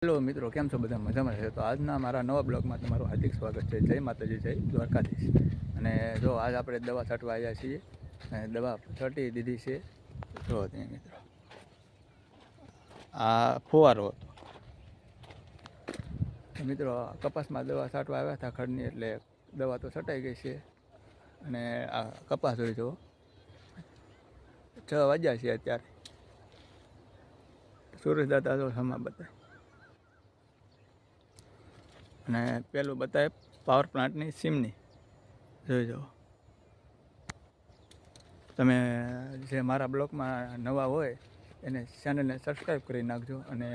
Hello મિત્રો, કેમ છો? બધા મજામાં છે? તો આજના મારા નવા બ્લોગમાં તમારું હાર્દિક સ્વાગત છે. જય માતાજી, જય દ્વારકાધીશ. અને જો આજ આપણે દવા છાંટવા આવ્યા છીએ અને દવા છાંટી દીધી છે. જો તમે મિત્રો, આ ફુવારો હતો. મિત્રો, કપાસમાં દવા છાંટવા આવ્યા હતા ખડની, એટલે દવા તો છટાઈ ગઈ છે. અને આ કપાસ જોઈ જુઓ, 6 વાગ્યા છે અત્યારે. સૂરજદાદા તો સમા બતાવે. અને પેલું બતાવે પાવર પ્લાન્ટની સીમની. જોઈ જાઓ તમે, જે મારા બ્લોગમાં નવા હોય એને ચેનલને સબસ્ક્રાઈબ કરી નાખજો, અને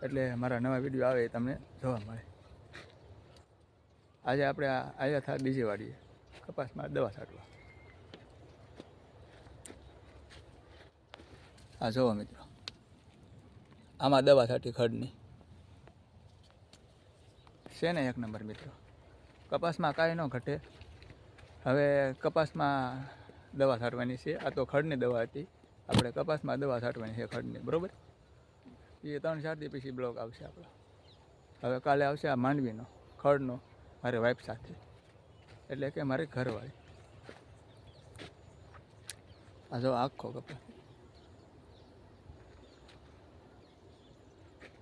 એટલે મારા નવા વિડીયો આવે એ તમને જોવા મળે. આજે આપણે આવ્યા હતા બીજી વાડીએ કપાસમાં દવા છાંટવા. આ જોવો મિત્રો, આમાં દવા છાંટી ખડની છે ને એક નંબર. મિત્રો, કપાસમાં કાંઈ ન ઘટે. હવે કપાસમાં દવા છાંટવાની છે. આ તો ખડની દવા હતી, આપણે કપાસમાં દવા છાંટવાની છે ખડની, બરાબર. એ 3-4 દી પછી બ્લોગ આવશે આપણો. હવે કાલે આવશે આ માંડવીનો ખડનો, મારી વાઈફ સાથે, એટલે કે મારી ઘરવાળી. આ જો આખો કપાસ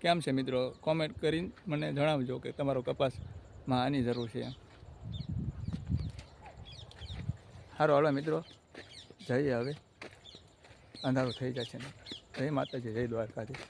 કેમ છે મિત્રો, કોમેન્ટ કરીને મને જણાવજો કે તમારો કપાસમાં આની જરૂર છે એમ. સારું, હાલો મિત્રો, જઈએ હવે, અંધારું થઈ જશે ને. જય માતાજી, જય દ્વારકાધીશ.